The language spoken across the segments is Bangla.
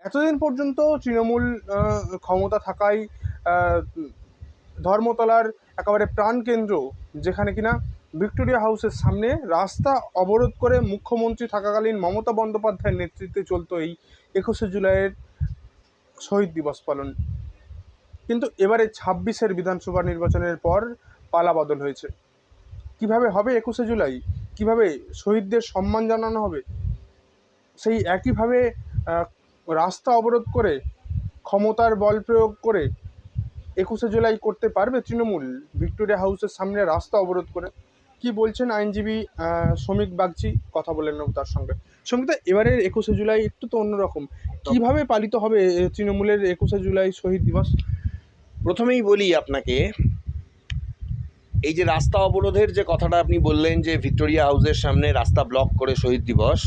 এতদিন পর্যন্ত তৃণমূল ক্ষমতা থাকায় ধর্মতলার একেবারে প্রাণকেন্দ্র, যেখানে কিনা ভিক্টোরিয়া হাউসের সামনে রাস্তা অবরোধ করে মুখ্যমন্ত্রী থাকাকালীন মমতা বন্দ্যোপাধ্যায়ের নেতৃত্বে চলতো এই 21শে জুলাইয়ের শহীদ দিবস পালন। কিন্তু এবারে 26-এর বিধানসভা নির্বাচনের পর পালা বদল হয়েছে। কিভাবে হবে 21শে জুলাই, কিভাবে শহীদদের সম্মান জানানো হবে, সেই একইভাবে রাস্তা অবরোধ করে ক্ষমতার বল প্রয়োগ করে 21শে জুলাই করতে পারবে তৃণমূল ভিক্টোরিয়া হাউসের সামনে রাস্তা অবরোধ করে? কি বলছেন আইনজীবী শ্রমিক বাগচি, কথা বলে নেব তার সঙ্গে। সঙ্গীতা, এবারের 21শে জুলাই একটু তো অন্যরকম, কিভাবে পালিত হবে তৃণমূলের 21শে জুলাই শহীদ দিবস? প্রথমেই বলি আপনাকে, এই যে রাস্তা অবরোধের যে কথাটা আপনি বললেন, যে ভিক্টোরিয়া হাউসের সামনে রাস্তা ব্লক করে শহীদ দিবস,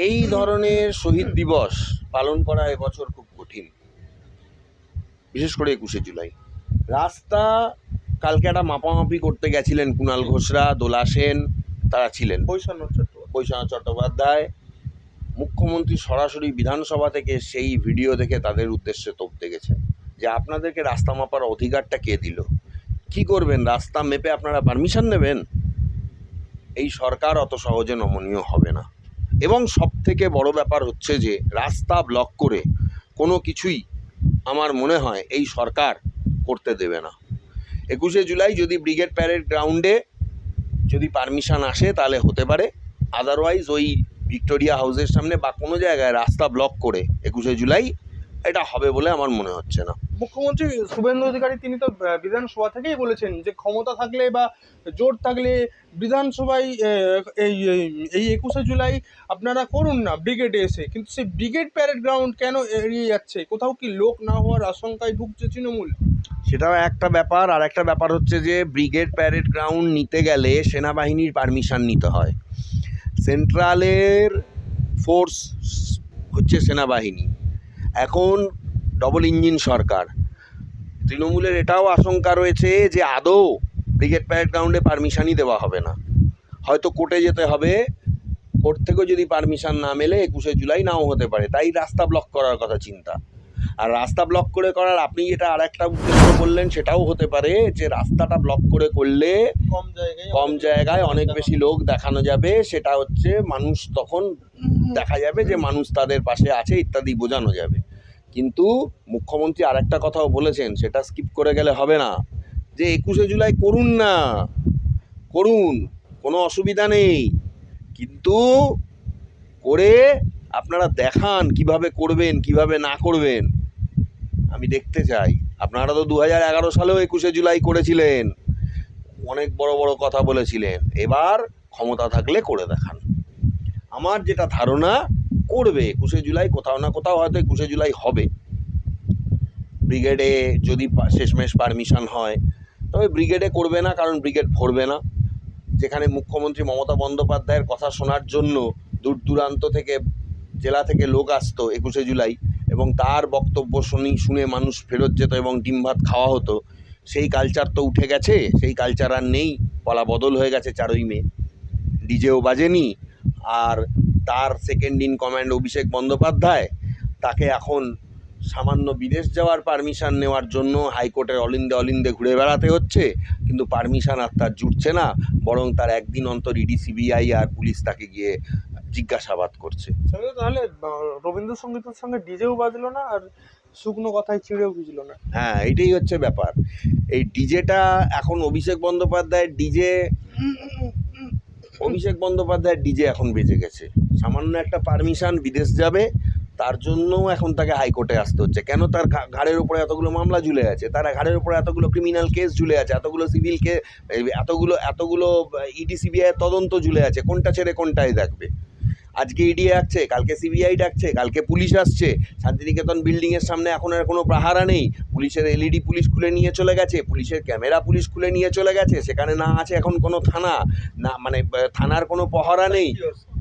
এই ধরনের শহীদ দিবস পালন করা এবছর খুব কঠিন, বিশেষ করে 21শে জুলাই। রাস্তা কালকে একটা মাপামাপি করতে গেছিলেন কুণাল ঘোষরা, দোলা সেন, তারা ছিলেন, বৈষ্ণব চট্টোপাধ্যায়। মুখ্যমন্ত্রী সরাসরি বিধানসভা থেকে সেই ভিডিও দেখে তাদের উদ্দেশ্যে তোপতে গেছেন যে আপনাদেরকে রাস্তা মাপার অধিকারটা কে দিল? কি করবেন? রাস্তা মেপে আপনারা পারমিশন নেবেন? এই সরকার অত সহজে নমনীয় হবে না। এবং সব থেকে বড় ব্যাপার হচ্ছে যে রাস্তা ব্লক করে কোনো কিছুই আমার মনে হয় এই সরকার করতে দেবে না। 21শে জুলাই যদি ব্রিগেড প্যারেড গ্রাউন্ডে যদি পারমিশন আসে তাহলে হতে পারে, আদারওয়াইজ ওই ভিক্টোরিয়া হাউসের সামনে বা কোনো জায়গায় রাস্তা ব্লক করে 21শে জুলাই এটা হবে বলে আমার মনে হচ্ছে না। মুখ্যমন্ত্রী শুভেন্দু অধিকারী তিনি তো বিধানসভা থেকেই বলেছেন যে ক্ষমতা থাকলে বা জোর থাকলে বিধানসভায় এই এই 21শে জুলাই আপনারা করুন না ব্রিগেডে এসে, কিন্তু সেই ব্রিগেড প্যারেড গ্রাউন্ড কেন এড়িয়ে যাচ্ছে? কোথাও কি লোক না হওয়ার আশঙ্কায় ভুগছে তৃণমূল? সেটাও একটা ব্যাপার। আর একটা ব্যাপার হচ্ছে যে ব্রিগেড প্যারেড গ্রাউন্ড নিতে গেলে সেনাবাহিনীর পারমিশন নিতে হয়। সেন্ট্রালের ফোর্স হচ্ছে সেনাবাহিনী, এখন ডবল ইঞ্জিন সরকার। তৃণমূলের এটাও আশঙ্কা রয়েছে যে আদৌ ব্রিগেড প্যারেড গ্রাউন্ডে পারমিশনই দেওয়া হবে না, হয়তো কোর্টে যেতে হবে, কোর্ট থেকেও যদি পারমিশন না মেলে 21শে জুলাই নাও হতে পারে। তাই রাস্তা ব্লক করার কথা চিন্তা। আর রাস্তা ব্লক করে করার আপনি যেটা আর একটা উদ্দেশ্য বললেন সেটাও হতে পারে যে রাস্তাটা ব্লক করে করলে কম জায়গায় অনেক বেশি লোক দেখানো যাবে, সেটা হচ্ছে মানুষ তখন দেখা যাবে যে মানুষ তাদের পাশে আছে ইত্যাদি বোঝানো যাবে। কিন্তু মুখ্যমন্ত্রী আর একটা কথাও বলেছেন, সেটা স্কিপ করে গেলে হবে না, যে 21শে জুলাই করুন না, করুন, কোনো অসুবিধা নেই, কিন্তু করে আপনারা দেখান কিভাবে করবেন কিভাবে না করবেন, আমি দেখতে চাই। আপনারা তো 2011 সালেও 21শে জুলাই করেছিলেন, অনেক বড় বড় কথা বলেছিলেন, এবার ক্ষমতা থাকলে করে দেখান। আমার যেটা ধারণা করবে 21শে জুলাই, কোথাও না কোথাও হয়তো 21শে জুলাই হবে। ব্রিগেডে যদি শেষমেশ পারমিশন হয়, তবে ব্রিগেডে করবে না, কারণ ব্রিগেড ভরবে না। যেখানে মুখ্যমন্ত্রী মমতা বন্দ্যোপাধ্যায়ের কথা শোনার জন্য দূর দূরান্ত থেকে জেলা থেকে লোক আসতো 21শে জুলাই, এবং তার বক্তব্য শুনে মানুষ ফেরত যেত এবং ডিম ভাত খাওয়া হতো, সেই কালচার তো উঠে গেছে, সেই কালচার আর নেই, পালা বদল হয়ে গেছে 4ই মে। ডিজেও বাজেনি, আর তার second in command Abhishek Bandyopadhyay, তাকে এখন সামান্য বিদেশ যাওয়ার পারমিশন নেওয়ার জন্য হাইকোর্টের অলিন্দে ঘুরে বেড়াতে হচ্ছে, কিন্তু পারমিশন আর তার জুটছে না, বরং তার একদিন অন্তর ইডি সিবিআই আর পুলিশ তাকে গিয়ে জিজ্ঞাসাবাদ করছে। তাহলে রবীন্দ্রসঙ্গীতের সঙ্গে ডিজেও বাজলো না আর শুকনো কথায় ছিঁড়েও ভিজলো না। হ্যাঁ, এটাই হচ্ছে ব্যাপার। এই ডিজেটা এখন অভিষেক বন্দ্যোপাধ্যায়ের ডিজে এখন বেজে গেছে। সামান্য একটা পারমিশন, বিদেশ যাবে, তার জন্যও এখন তাকে হাইকোর্টে আসতে হচ্ছে। কেন? তার ঘাড়ের উপরে এতগুলো মামলা ঝুলে আছে, তার ঘাড়ের উপরে এতগুলো ক্রিমিনাল কেস ঝুলে আছে, এতগুলো সিভিল কেস, এতগুলো ইডি সিবিআই তদন্ত ঝুলে আছে, কোনটা ছেড়ে কোনটাই দেখবে। আজকে ইডি আসছে, কালকে সিবিআই ডাকছে, কালকে পুলিশ আসছে। শান্তিনিকেতন বিল্ডিংয়ের সামনে এখন আর কোনো পাহারা নেই, পুলিশের এলইডি পুলিশ খুলে নিয়ে চলে গেছে, পুলিশের ক্যামেরা পুলিশ খুলে নিয়ে চলে গেছে, সেখানে না আছে এখন কোনো থানা, না মানে থানার কোনো পহরা নেই,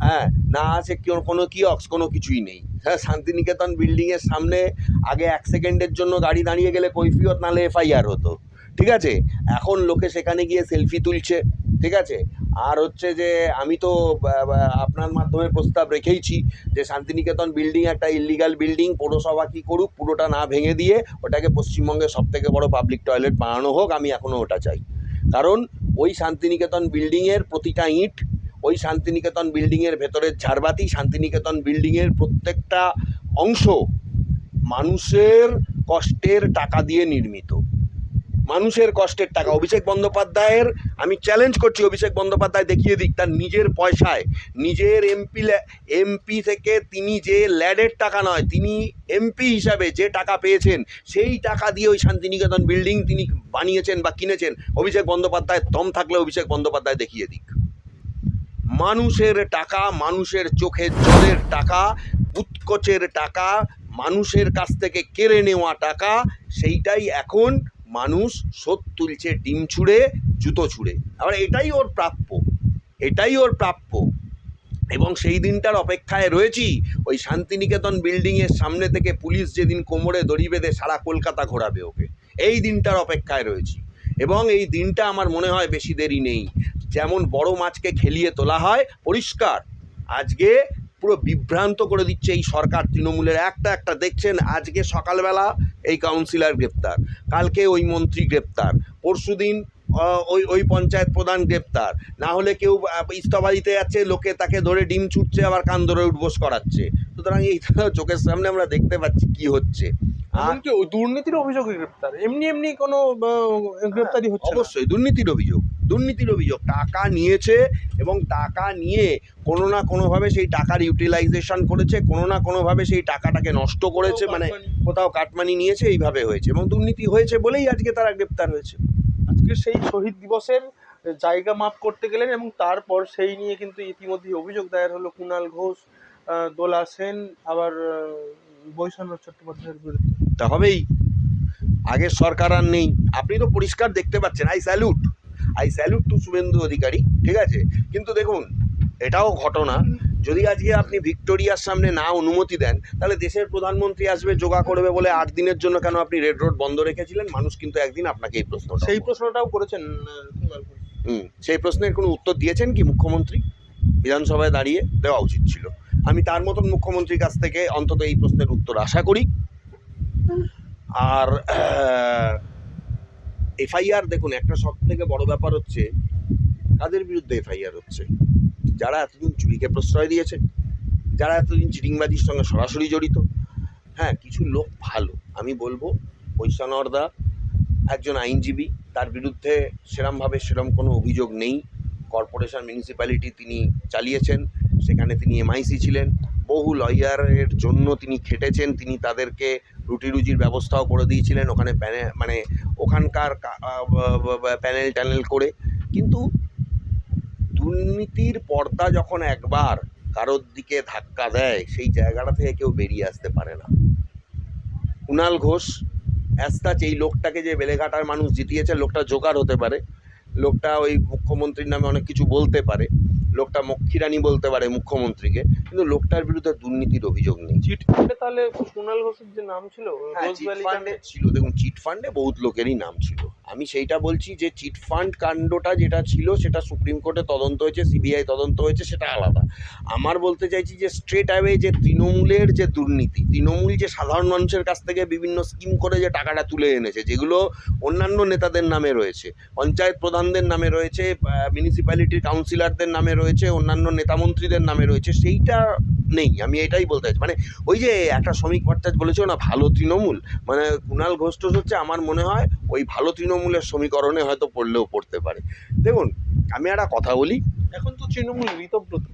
হ্যাঁ, না আছে কোনো কিয়ক্স, কোনো কিছুই নেই। হ্যাঁ, শান্তিনিকেতন বিল্ডিংয়ের সামনে আগে 1 সেকেন্ডের জন্য গাড়ি দাঁড়িয়ে গেলে কৈফিয়ত নালে এফআইআর হতো, ঠিক আছে। এখন লোকে সেখানে গিয়ে সেলফি তুলছে, ঠিক আছে। আর হচ্ছে যে আমি তো আপনার মাধ্যমে প্রস্তাব রেখেইছি যে শান্তিনিকেতন বিল্ডিং একটা ইলিগাল বিল্ডিং, পৌরসভা কী করুক, পুরোটা না ভেঙে দিয়ে ওটাকে পশ্চিমবঙ্গের সবথেকে বড় পাবলিক টয়লেট বানানো হোক। আমি এখনও ওটা চাই, কারণ ওই শান্তিনিকেতন বিল্ডিংয়ের প্রতিটা ইঁট, ওই শান্তিনিকেতন বিল্ডিংয়ের ভেতরের ঝাড়বাতি, শান্তিনিকেতন বিল্ডিংয়ের প্রত্যেকটা অংশ মানুষের কষ্টের টাকা দিয়ে নির্মিত, মানুষের কষ্টের টাকা। অভিষেক বন্দ্যোপাধ্যায়ের আমি চ্যালেঞ্জ করছি, অভিষেক বন্দ্যোপাধ্যায় দেখিয়ে দিক তার নিজের পয়সায়, নিজের এমপি থেকে তিনি যে ল্যাডের টাকা নয়, তিনি এমপি হিসাবে যে টাকা পেয়েছেন সেই টাকা দিয়ে ওই শান্তিনিকেতন বিল্ডিং তিনি বানিয়েছেন বা কিনেছেন। অভিষেক বন্দ্যোপাধ্যায়ের দম থাকলে অভিষেক বন্দ্যোপাধ্যায় দেখিয়ে দিক। মানুষের টাকা, মানুষের চোখের জলের টাকা, বুৎকচের টাকা, মানুষের কাছ থেকে কেড়ে নেওয়া টাকা, সেইটাই এখন মানুষ শোধ তুলছে ডিম ছুঁড়ে, জুতো ছুঁড়ে। আবার এটাই ওর প্রাপ্য, এটাই ওর প্রাপ্য। এবং সেই দিনটার অপেক্ষায় রয়েছি। ওই শান্তিনিকেতন বিল্ডিংয়ের সামনে থেকে পুলিশ যেদিন কোমরে দড়ি বেঁধে সারা কলকাতা ঘোরাবে ওকে, এই দিনটার অপেক্ষায় রয়েছি। এবং এই দিনটা আমার মনে হয় বেশি দেরি নেই। যেমন বড় মাছকে খেলিয়ে তোলা হয়, পরিষ্কার আজকে পুরো বিভ্রান্ত করে দিচ্ছে এই সরকার তৃণমূলের। একটা দেখছেন আজকে সকালবেলা এই কাউন্সিলর গ্রেপ্তার, কালকে ওই মন্ত্রী গ্রেপ্তার, পরশুদিন ওই পঞ্চায়েত প্রধান গ্রেপ্তার, না হলে কেউ ইস্তফা দিতে যাচ্ছে, লোকে তাকে ধরে ডিম ছুটছে, আবার কান ধরে উঠবোস করাচ্ছে। সুতরাং এই চোখের সামনে আমরা দেখতে পাচ্ছি কি হচ্ছে। আর দুর্নীতির অভিযোগে গ্রেপ্তার, এমনি কোনো গ্রেপ্তারি হচ্ছে না। অবশ্যই দুর্নীতির অভিযোগ, টাকা নিয়েছে এবং টাকা নিয়ে কোনো না কোনোভাবে সেই টাকার ইউটিলাইজেশন করেছে, কোনো না কোনোভাবে সেই টাকাটাকে নষ্ট করেছে, মানে কোথাও কাটমানি নিয়েছে, এইভাবে হয়েছে এবং দুর্নীতি হয়েছে বলেই আজকে তারা গ্রেপ্তার হয়েছে। আজকে সেই শহীদ দিবসের জায়গা মাপ করতে গেলেন এবং তারপর সেই নিয়ে কিন্তু ইতিমধ্যে অভিযোগ দায়ের হলো কুণাল ঘোষ, দোলা সেন, আবার বৈষ্ণব চট্টোপাধ্যায়ের বিরুদ্ধে। তা হবেই, আগের সরকার আর নেই, আপনি তো পরিষ্কার দেখতে পাচ্ছেন। I salute to Suvendu Adhikari, ঠিক আছে। কিন্তু দেখুন এটাও ঘটনা, যদি আজকে আপনি ভিক্টোরিয়ার সামনে না অনুমতি দেন, তাহলে দেশের প্রধানমন্ত্রী আসবে যোগা করবে বলে 8 দিনের জন্য কেন আপনি রেড রোড বন্ধ রেখেছিলেন? মানুষ কিন্তু একদিন আপনাকে এই প্রশ্নটাও করেছেন। সেই প্রশ্নের কোনো উত্তর দিয়েছেন কি মুখ্যমন্ত্রী? বিধানসভায় দাঁড়িয়ে দেওয়া উচিত ছিল। আমি তার মতন মুখ্যমন্ত্রীর কাছ থেকে অন্তত এই প্রশ্নের উত্তর আশা করি। আর এফআইআর দেখুন, একটা সব থেকে বড় ব্যাপার হচ্ছে কাদের বিরুদ্ধে এফআইআর হচ্ছে? যারা এতদিন চুরিকে প্রশ্রয় দিয়েছে, যারা এতদিন চিটিংবাজির সঙ্গে সরাসরি জড়িত। হ্যাঁ, কিছু লোক ভালো, আমি বলবো বৈষ্ণবদা একজন আইনজীবী, তার বিরুদ্ধে সেরম কোনো অভিযোগ নেই। কর্পোরেশন মিউনিসিপ্যালিটি তিনি চালিয়েছেন, সেখানে তিনি এমআইসি ছিলেন, বহু লয়ারের জন্য তিনি খেটেছেন, তিনি তাদেরকে রুটি রুজির ব্যবস্থাও করে দিয়েছিলেন ওখানে, মানে ওখানকার প্যানেল ট্যানেল করে। কিন্তু দুর্নীতির পর্দা যখন একবার কারোর দিকে ধাক্কা দেয়, সেই জায়গাটা থেকে কেউ বেরিয়ে আসতে পারে না। কুণাল ঘোষ অ্যাস্তাচ, এই লোকটাকে যে বেলেঘাটার মানুষ জিতিয়েছে, লোকটা জোকার হতে পারে, লোকটা ওই মুখ্যমন্ত্রীর নামে অনেক কিছু বলতে পারে, লোকটা মক্ষীরানী বলতে পারে মুখ্যমন্ত্রীকে, কিন্তু লোকটার বিরুদ্ধে দুর্নীতির অভিযোগ নেই। চিটফান্ডে তাহলে কুণাল ঘোষের যে নাম ছিল, ছিল, দেখুন চিটফান্ডে বহুত লোকেরই নাম ছিল। আমি সেইটা বলছি যে চিটফান্ড কাণ্ডটা যেটা ছিল সেটা সুপ্রিম কোর্টে তদন্ত হয়েছে, সিবিআই তদন্ত হয়েছে, সেটা আলাদা। আমার বলতে চাইছি যে স্ট্রেট অ্যাওয়ে যে তৃণমূলের যে দুর্নীতি, তৃণমূল যে সাধারণ মানুষের কাছ থেকে বিভিন্ন স্কিম করে যে টাকাটা তুলে এনেছে, যেগুলো অন্যান্য নেতাদের নামে রয়েছে, পঞ্চায়েত প্রধানদের নামে রয়েছে, মিউনিসিপ্যালিটির কাউন্সিলরদের নামে রয়েছে, অন্যান্য নেতামন্ত্রীদের নামে রয়েছে, সেইটা নেই। আমি এটাই বলতে চাইছি। মানে ওই যে একটা শ্রমিক ভট্টাচার্য বলেছিল না ভালো তৃণমূল, মানে কুণাল ঘোষ হচ্ছে আমার মনে হয় ওই ভালো তৃণমূলের সমীকরণে হয়তো পড়লেও পড়তে পারে। দেখুন আমি একটা কথা বলি, এখন তো তৃণমূল ঋতব্রত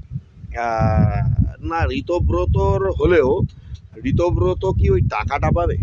না, ঋতব্রতর হলেও ঋতব্রত কি ওই টাকাটা পাবে?